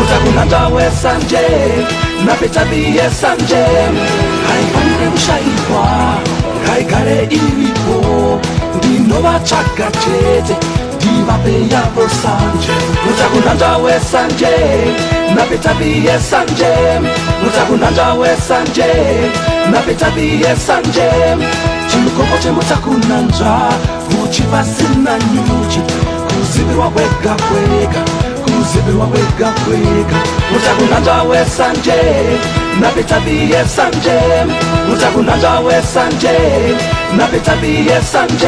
utakunanja wesanje napetabiye sanje kaikanire mushaikwa kaikare iripo ndinovachakachete ndivapeyavo sanje utakunanja wesanje napetabiye sanje utakunanja wesanje napetabiye sanje chimukoko chemutakunanja kuchivasina nyuchi kuzibiwa kwega kwega kuzibiwa kwega kwega utakunanja wesanje napetabiye sanje utakunanja wesanje napetabiye sanje